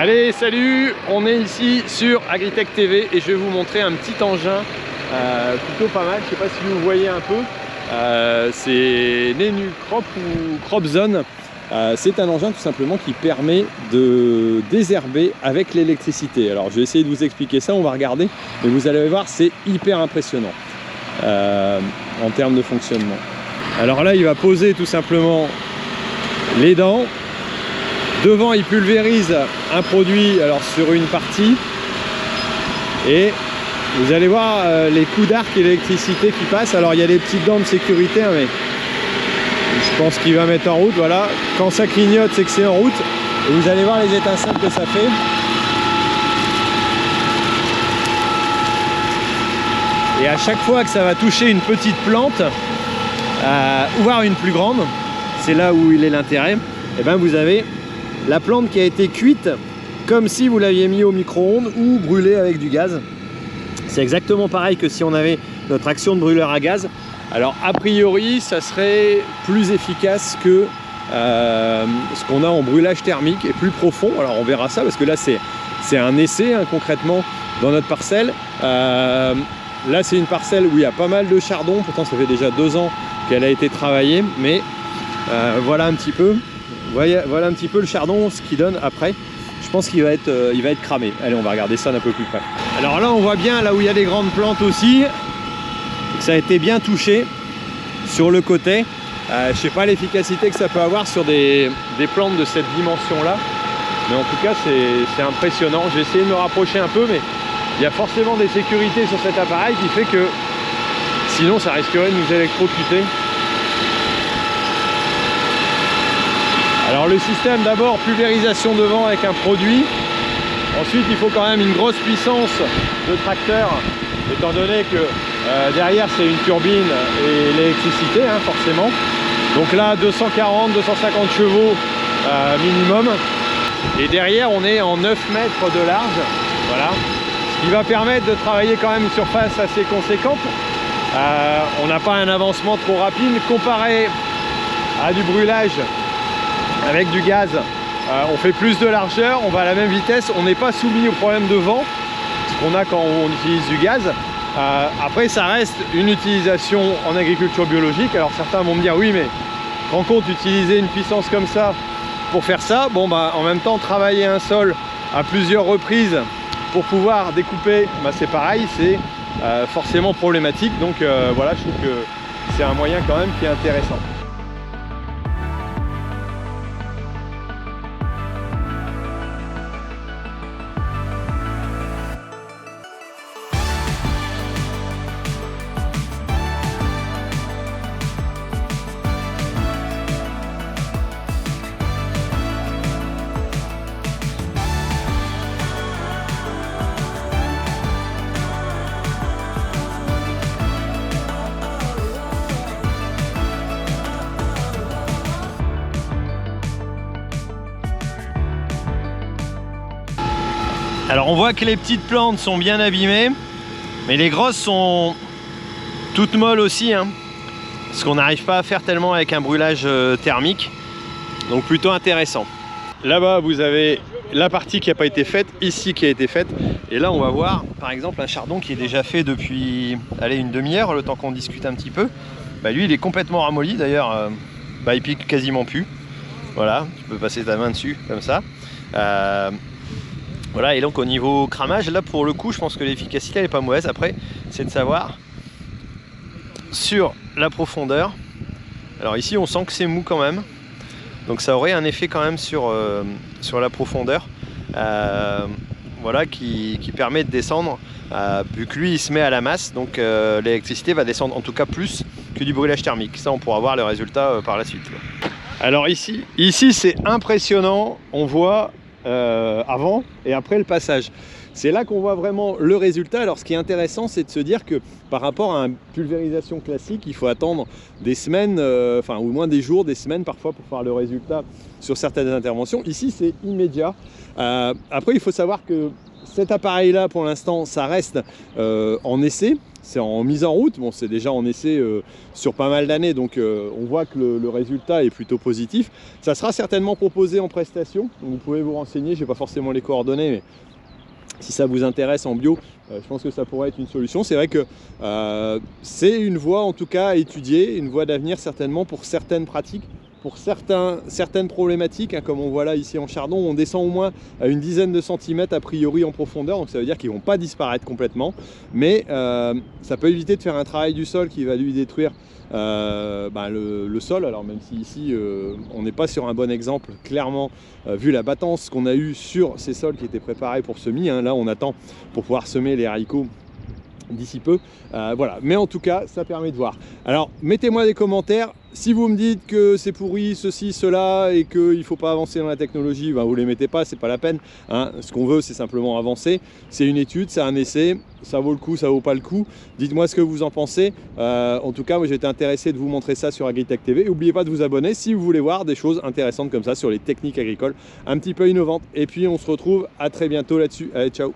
Allez, salut! On est ici sur Agritech TV et je vais vous montrer un petit engin plutôt pas mal. Je ne sais pas si vous voyez un peu. C'est Nenu Crop ou Crop Zone. C'est un engin tout simplement qui permet de désherber avec l'électricité. Alors je vais essayer de vous expliquer ça, on va regarder. Mais vous allez voir, c'est hyper impressionnant en termes de fonctionnement. Alors là, il va poser tout simplement les dents. Devant, il pulvérise un produit alors sur une partie. Et vous allez voir les coups d'arc et l'électricité qui passent. Alors il y a des petites dents de sécurité, hein, mais je pense qu'il va mettre en route. Voilà, quand ça clignote, c'est que c'est en route. Et vous allez voir les étincelles que ça fait. Et à chaque fois que ça va toucher une petite plante, voire une plus grande, c'est là où il est l'intérêt, et ben vous avez la plante qui a été cuite comme si vous l'aviez mis au micro-ondes ou brûlée avec du gaz. C'est exactement pareil que si on avait notre action de brûleur à gaz. Alors a priori ça serait plus efficace que ce qu'on a en brûlage thermique et plus profond. Alors on verra ça parce que là c'est un essai hein, concrètement dans notre parcelle. Là c'est une parcelle où il y a pas mal de chardon, pourtant ça fait déjà 2 ans qu'elle a été travaillée, mais voilà un petit peu. Voilà un petit peu le chardon, ce qu'il donne après. Je pense qu'il va être cramé. Allez, on va regarder ça d'un peu plus près. Alors là, on voit bien, là où il y a des grandes plantes aussi, que ça a été bien touché sur le côté. Je ne sais pas l'efficacité que ça peut avoir sur des plantes de cette dimension-là. Mais en tout cas, c'est impressionnant. J'ai essayé de me rapprocher un peu, mais il y a forcément des sécurités sur cet appareil qui fait que sinon, ça risquerait de nous électrocuter. Alors le système, d'abord pulvérisation devant avec un produit. Ensuite il faut quand même une grosse puissance de tracteur, étant donné que derrière c'est une turbine et l'électricité hein, forcément. Donc là 240-250 chevaux minimum. Et derrière on est en 9 mètres de large. Voilà. Ce qui va permettre de travailler quand même une surface assez conséquente. On n'a pas un avancement trop rapide comparé à du brûlage. Avec du gaz, on fait plus de largeur, on va à la même vitesse, on n'est pas soumis au problème de vent, ce qu'on a quand on utilise du gaz. Après, ça reste une utilisation en agriculture biologique. Alors certains vont me dire, oui, mais rends compte, utiliser une puissance comme ça pour faire ça, bon, bah, en même temps, travailler un sol à plusieurs reprises pour pouvoir découper, bah, c'est pareil, c'est forcément problématique. Donc voilà, je trouve que c'est un moyen quand même qui est intéressant. Alors on voit que les petites plantes sont bien abîmées, mais les grosses sont toutes molles aussi, hein, ce qu'on n'arrive pas à faire tellement avec un brûlage thermique, donc plutôt intéressant. Là-bas vous avez la partie qui n'a pas été faite, ici qui a été faite, et là on va voir par exemple un chardon qui est déjà fait depuis une demi-heure, le temps qu'on discute un petit peu. Bah, lui il est complètement ramolli, d'ailleurs il pique quasiment plus. Voilà, tu peux passer ta main dessus comme ça. Voilà, et donc au niveau cramage, là pour le coup, je pense que l'efficacité elle est pas mauvaise. Après, c'est de savoir sur la profondeur. Alors ici, on sent que c'est mou quand même. Donc ça aurait un effet quand même sur la profondeur. Voilà, qui permet de descendre, vu que lui il se met à la masse. Donc l'électricité va descendre en tout cas plus que du brûlage thermique. Ça, on pourra voir le résultat par la suite. Alors ici c'est impressionnant. On voit avant et après le passage. C'est là qu'on voit vraiment le résultat. Alors ce qui est intéressant, c'est de se dire que par rapport à une pulvérisation classique, il faut attendre des semaines, enfin au moins des jours, des semaines parfois pour voir le résultat sur certaines interventions. Ici c'est immédiat. Après il faut savoir que cet appareil-là, pour l'instant, ça reste en essai. C'est en mise en route. Bon, c'est déjà en essai sur pas mal d'années, donc on voit que le résultat est plutôt positif. Ça sera certainement proposé en prestation, donc vous pouvez vous renseigner. Je n'ai pas forcément les coordonnées, mais si ça vous intéresse en bio, je pense que ça pourrait être une solution. C'est vrai que c'est une voie en tout cas à étudier, une voie d'avenir certainement pour certaines pratiques, pour certaines problématiques, hein, comme on voit là ici en chardon, on descend au moins à une dizaine de centimètres a priori en profondeur, donc ça veut dire qu'ils ne vont pas disparaître complètement, mais ça peut éviter de faire un travail du sol qui va lui détruire le sol. Alors même si ici on n'est pas sur un bon exemple, clairement, vu la battance qu'on a eue sur ces sols qui étaient préparés pour semis, hein, là on attend pour pouvoir semer les haricots d'ici peu, voilà, mais en tout cas ça permet de voir. Alors mettez-moi des commentaires si vous me dites que c'est pourri ceci, cela et qu'il ne faut pas avancer dans la technologie, ben vous les mettez pas, c'est pas la peine, hein. Ce qu'on veut c'est simplement avancer, c'est une étude, c'est un essai, ça vaut le coup, ça vaut pas le coup, dites-moi ce que vous en pensez. En tout cas moi j'ai été intéressé de vous montrer ça sur Agritech TV, et n'oubliez pas de vous abonner si vous voulez voir des choses intéressantes comme ça sur les techniques agricoles un petit peu innovantes, et puis on se retrouve à très bientôt là-dessus. Allez, ciao.